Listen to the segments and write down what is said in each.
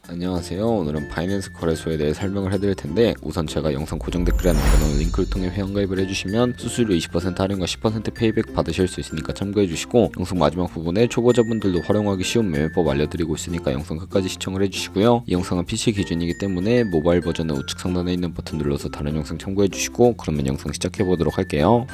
안녕하세요. 오늘은 바이낸스 거래소에 대해 설명을 해드릴 텐데, 우선 제가 영상 고정 댓글에 남겨놓은 링크를 통해 회원가입을 해주시면 수수료 20% 할인과 10% 페이백 받으실 수 있으니까 참고해주시고, 영상 마지막 부분에 초보자분들도 활용하기 쉬운 매매법 알려드리고 있으니까 영상 끝까지 시청을 해주시고요. 이 영상은 PC 기준이기 때문에 모바일 버전은 우측 상단에 있는 버튼 눌러서 다른 영상 참고해주시고, 그러면 영상 시작해보도록 할게요.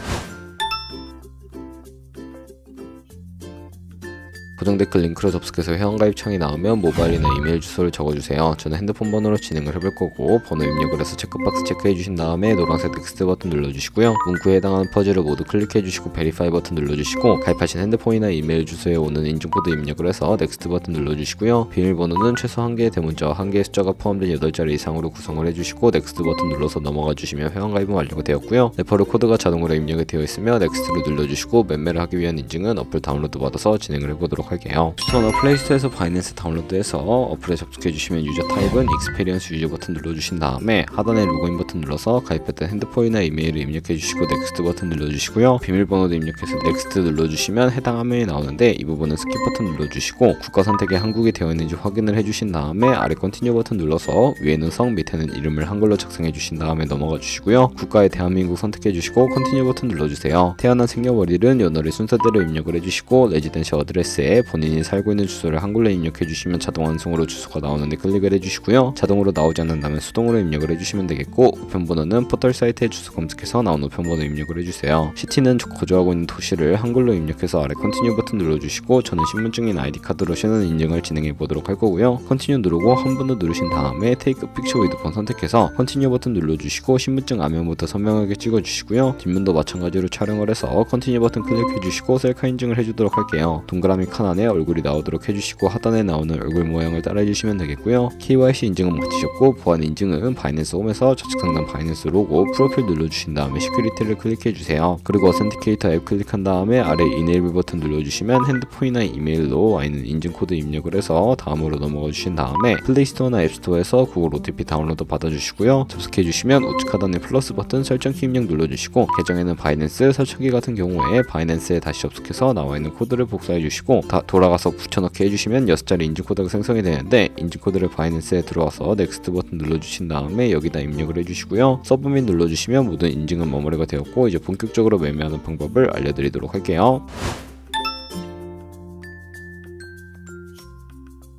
고정 댓글 링크로 접속해서 회원가입 창이 나오면 모바일이나 이메일 주소를 적어주세요. 저는 핸드폰 번호로 진행을 해볼 거고, 번호 입력을 해서 체크박스 체크해주신 다음에 노란색 텍스트 버튼 눌러주시고요. 문구에 해당하는 퍼즐을 모두 클릭해주시고 베리파이 버튼 눌러주시고, 가입하신 핸드폰이나 이메일 주소에 오는 인증코드 입력을 해서 넥스트 버튼 눌러주시고요. 비밀번호는 최소 1개의 대문자와 1개의 숫자가 포함된 8자리 이상으로 구성을 해주시고, 넥스트 버튼 눌러서 넘어가 주시면 회원가입은 완료가 되었고요. 레퍼럴 코드가 자동으로 입력이 되어 있으며 넥스트를 눌러주시고, 매매를 하기 위한 인증은 어플 다운로드 받아서 진행을 해보도록 할게요. 스토어나 플레이스토어에서 바이낸스 다운로드해서 어플에 접속해주시면 유저 타입은 익스페리언스 유저 버튼 눌러주신 다음에 하단에 로그인 버튼 눌러서 가입했던 핸드폰이나 이메일을 입력해주시고 넥스트 버튼 눌러주시고요. 비밀번호도 입력해서 넥스트 눌러주시면 해당 화면이 나오는데, 이 부분은 스킵 버튼 눌러주시고 국가 선택에 한국이 되어 있는지 확인을 해주신 다음에 아래 컨티뉴 버튼 눌러서 위에는 성, 밑에는 이름을 한글로 작성해주신 다음에 넘어가 주시고요. 국가에 대한민국 선택해주시고 컨티뉴 버튼 눌러주세요. 태어난 생년월일은 연월일 순서대로 입력을 해주시고, 레지던시 어드레스에 본인이 살고 있는 주소를 한글로 입력해주시면 자동 완성으로 주소가 나오는데 클릭을 해주시고요. 자동으로 나오지 않는다면 수동으로 입력을 해주시면 되겠고, 우편번호는 포털 사이트에 주소 검색해서 나온 우편번호 입력을 해주세요. 시티는 거주하고 있는 도시를 한글로 입력해서 아래 컨티뉴 버튼 눌러주시고, 저는 신분증인 아이디카드로 신원 인증을 진행해 보도록 할 거고요. 컨티뉴 누르고 한 번 더 누르신 다음에 테이크 픽처 위드 폰 선택해서 컨티뉴 버튼 눌러주시고, 신분증 앞면부터 선명하게 찍어주시고요. 뒷면도 마찬가지로 촬영을 해서 컨티뉴 버튼 클릭해주시고 셀카 인증을 해주도록 할게요. 동그라미 칸 안에 얼굴이 나오도록 해주시고, 하단에 나오는 얼굴 모양을 따라해주시면 되겠고요. KYC 인증은 마치셨고, 보안 인증은 바이낸스 홈에서 좌측 상단 바이낸스 로고 프로필 눌러주신 다음에 시큐리티를 클릭해주세요. 그리고 어센티케이터 앱 클릭한 다음에 아래 이네이블 버튼 눌러주시면 핸드폰이나 이메일로 와 있는 인증 코드 입력을 해서 다음으로 넘어가 주신 다음에 플레이스토어나 앱스토어에서 구글 OTP 다운로드 받아주시고요. 접속해주시면 우측 하단에 플러스 버튼 설정키 입력 눌러주시고, 계정에는 바이낸스, 설정키 같은 경우에 바이낸스에 다시 접속해서 나와 있는 코드를 복사해주시고 돌아가서 붙여넣기 해주시면 6자리 인증코드가 생성이 되는데, 인증코드를 바이낸스에 들어와서 넥스트 버튼 눌러주신 다음에 여기다 입력을 해주시고요. 서브밋 눌러주시면 모든 인증은 마무리가 되었고, 이제 본격적으로 매매하는 방법을 알려드리도록 할게요.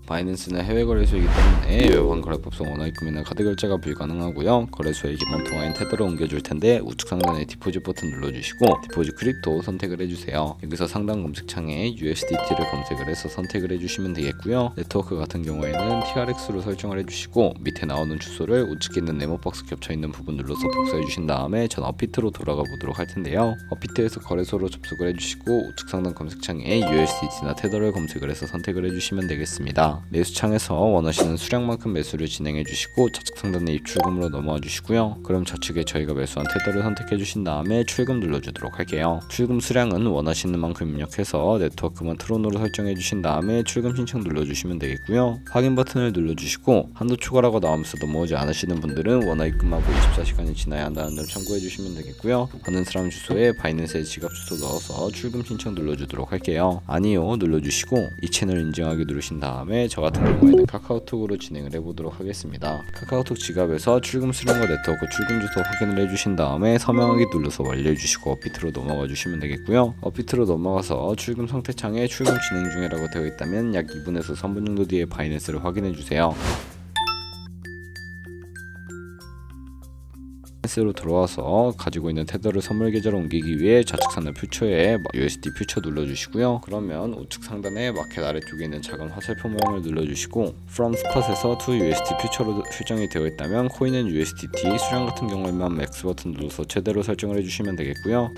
바이낸스는 해외 거래소이기 때문에 외환 거래법상 원화입금이나 카드 결제가 불가능하고요. 거래소의 기본 통화인 테더로 옮겨줄 텐데, 우측 상단에 디포짓 버튼 눌러주시고 디포짓 크립토 선택을 해주세요. 여기서 상단 검색창에 USDT를 검색을 해서 선택을 해주시면 되겠고요. 네트워크 같은 경우에는 TRX로 설정을 해주시고, 밑에 나오는 주소를 우측에 있는 네모박스 겹쳐있는 부분 눌러서 복사해주신 다음에 전 업비트로 돌아가 보도록 할 텐데요. 업비트에서 거래소로 접속을 해주시고, 우측 상단 검색창에 USDT나 테더를 검색을 해서 선택을 해주시면 되겠습니다. 매수창에서 원하시는 수량만큼 매수를 진행해 주시고, 좌측 상단에 입출금으로 넘어와 주시고요. 그럼 좌측에 저희가 매수한 테더를 선택해 주신 다음에 출금 눌러주도록 할게요. 출금 수량은 원하시는 만큼 입력해서 네트워크만 트론으로 설정해 주신 다음에 출금 신청 눌러주시면 되겠고요. 확인 버튼을 눌러주시고, 한도 초과라고 나오면서 넘어오지 않으시는 분들은 원화 입금하고 24시간이 지나야 한다는 점 참고해 주시면 되겠고요. 받는 사람 주소에 바이낸스의 지갑 주소 넣어서 출금 신청 눌러주도록 할게요. 아니요 눌러주시고, 이 채널 인증하기 누르신 다음에 저 같은 경우에는 카카오톡으로 진행을 해보도록 하겠습니다. 카카오톡 지갑에서 출금 수량과 네트워크 출금 주소 확인을 해주신 다음에 서명하기 눌러서 완료해주시고 업비트로 넘어가 주시면 되겠고요. 업비트로 넘어가서 출금 상태창에 출금 진행 중이라고 되어 있다면 약 2분에서 3분 정도 뒤에 바이낸스를 확인해주세요. 바이낸스로 들어와서 가지고 있는 테더를 선물 계좌로 옮기기 위해 좌측 상단 퓨처에 USD 퓨처 눌러주시고요. 그러면 우측 상단에 마켓 아래쪽에 있는 작은 화살표 모양을 눌러주시고, From Spot에서 to USD 퓨처로 설정이 되어 있다면 코인은 USDT, 수량 같은 경우에만 맥스 버튼 눌러서 최대로 설정을 해주시면 되겠고요.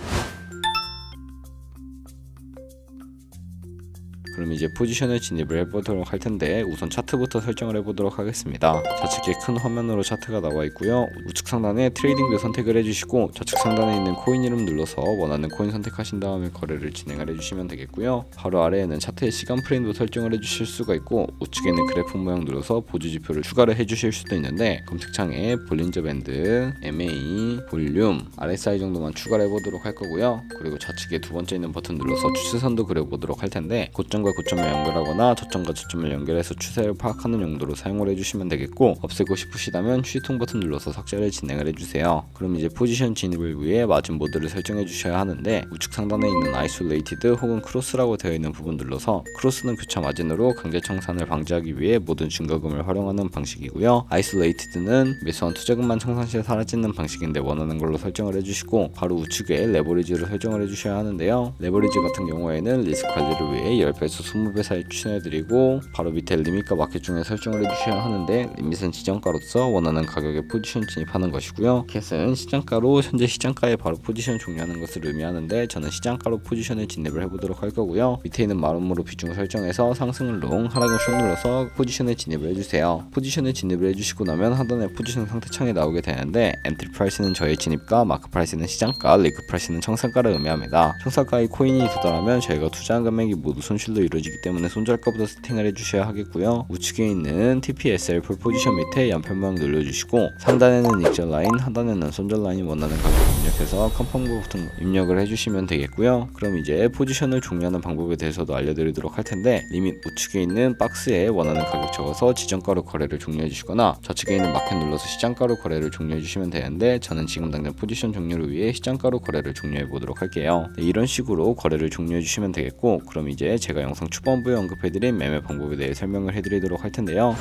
그럼 이제 포지션을 진입을 해보도록 할 텐데, 우선 차트부터 설정을 해보도록 하겠습니다. 좌측에 큰 화면으로 차트가 나와 있고요. 우측 상단에 트레이딩 뷰 선택을 해주시고, 좌측 상단에 있는 코인 이름 눌러서 원하는 코인 선택하신 다음에 거래를 진행을 해주시면 되겠고요. 바로 아래에는 차트의 시간 프레임도 설정을 해주실 수가 있고, 우측에 있는 그래프 모양 눌러서 보조 지표를 추가를 해주실 수도 있는데, 검색창에 볼린저 밴드, MA, 볼륨, RSI 정도만 추가를 해보도록 할 거고요. 그리고 좌측에 두 번째 있는 버튼 눌러서 추세선도 그려보도록 할 텐데, 고점 고점과 고점을 연결하거나 저점과 저점을 연결해서 추세를 파악하는 용도로 사용을 해주시면 되겠고, 없애고 싶으시다면 휴지통 버튼 눌러서 삭제를 진행을 해주세요. 그럼 이제 포지션 진입을 위해 마진 모드를 설정해 주셔야 하는데, 우측 상단에 있는 아이솔레이티드 혹은 크로스라고 되어 있는 부분 눌러서, 크로스는 교차 마진으로 강제 청산을 방지하기 위해 모든 증거금을 활용하는 방식이고요, 아이솔레이티드는 매수한 투자금만 청산 시에 사라지는 방식인데 원하는 걸로 설정을 해주시고, 바로 우측에 레버리지를 설정을 해주셔야 하는데요, 레버리지 같은 경우에는 리스크 관리를 위해 10배에서 20배 사이 추천해드리고, 바로 밑에 리밋과 마켓 중에 설정을 해주셔야 하는데, 리밋은 지정가로서 원하는 가격에 포지션 진입하는 것이고요, 캣은 시장가로 현재 시장가에 바로 포지션 종료하는 것을 의미하는데, 저는 시장가로 포지션에 진입을 해보도록 할 거고요, 밑에 있는 마름모로 비중을 설정해서 상승을 롱, 하락을 숏 눌러서 포지션에 진입을 해주세요. 포지션에 진입을 해주시고 나면 하단에 포지션 상태 창이 나오게 되는데, 엔트리 프라이스는 저희 진입가, 마크 프라이스는 시장가, 리그 프라이스는 청산가를 의미합니다. 청산가의 코인이 도달하면 저희가 투자한 금액이 모두 손실로 이루어지기 때문에 손절가부터 세팅을 해주셔야 하겠고요, 우측에 있는 TPSL 풀 포지션 밑에 연편 모양 눌러주시고, 상단에는 익절 라인, 하단에는 손절 라인 원하는 가격 입력해서 컨펌 버튼 입력을 해주시면 되겠고요. 그럼 이제 포지션을 종료하는 방법에 대해서도 알려드리도록 할 텐데, 리밋 우측에 있는 박스에 원하는 가격 적어서 지정가로 거래를 종료해 주시거나, 좌측에 있는 마켓 눌러서 시장가로 거래를 종료해 주시면 되는데, 저는 지금 당장 포지션 종료를 위해 시장가로 거래를 종료해 보도록 할게요. 네, 이런 식으로 거래를 종료해 주시면 되겠고, 그럼 이제 제가 영상 초반부에 언급해드린 매매 방법에 대해 설명을 해드리도록 할 텐데요,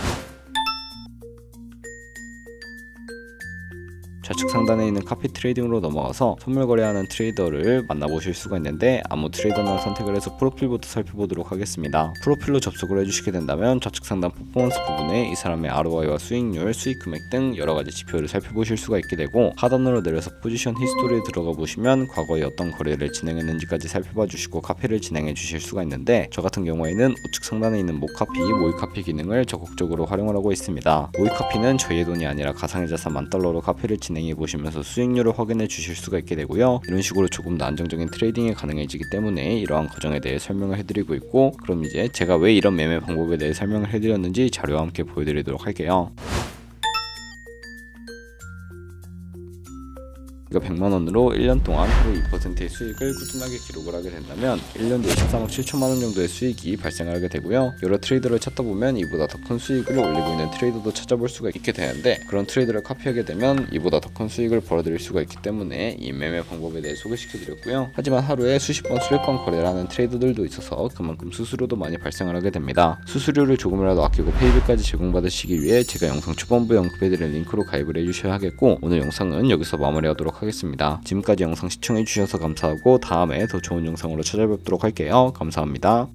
좌측 상단에 있는 카피 트레이딩으로 넘어가서 선물 거래하는 트레이더를 만나보실 수가 있는데, 아무 트레이더나 선택을 해서 프로필부터 살펴보도록 하겠습니다. 프로필로 접속을 해주시게 된다면 좌측 상단 퍼포먼스 부분에 이 사람의 ROI와 수익률, 수익 금액 등 여러가지 지표를 살펴보실 수가 있게 되고, 하단으로 내려서 포지션 히스토리에 들어가 보시면 과거에 어떤 거래를 진행했는지까지 살펴봐 주시고 카피를 진행해 주실 수가 있는데, 저 같은 경우에는 우측 상단에 있는 모카피, 모의카피 기능을 적극적으로 활용을 하고 있습니다. 모의카피는 저희의 돈이 아니라 가상의 자산 10,000달러로 카피를 진행해 보시면서 수익률을 확인해 주실 수가 있게 되고요, 이런 식으로 조금 더 안정적인 트레이딩이 가능해지기 때문에 이러한 과정에 대해 설명을 해드리고 있고, 그럼 이제 제가 왜 이런 매매 방법에 대해 설명을 해드렸는지 자료와 함께 보여드리도록 할게요. 이거 100만원으로 1년 동안 하루 2%의 수익을 꾸준하게 기록을 하게 된다면 1년 뒤에 13억 7천만원 정도의 수익이 발생하게 되고요, 여러 트레이더를 찾다 보면 이보다 더 큰 수익을 올리고 있는 트레이더도 찾아볼 수가 있게 되는데, 그런 트레이더를 카피하게 되면 이보다 더 큰 수익을 벌어들일 수가 있기 때문에 이 매매 방법에 대해 소개시켜 드렸고요, 하지만 하루에 수십 번 수백 번 거래를 하는 트레이더들도 있어서 그만큼 수수료도 많이 발생을 하게 됩니다. 수수료를 조금이라도 아끼고 페이비까지 제공받으시기 위해 제가 영상 초반부에 언급해드린 링크로 가입을 해주셔야 하겠고, 오늘 영상은 여기서 마무리하도록 하겠습니다. 지금까지 영상 시청해주셔서 감사하고, 다음에 더 좋은 영상으로 찾아뵙도록 할게요. 감사합니다.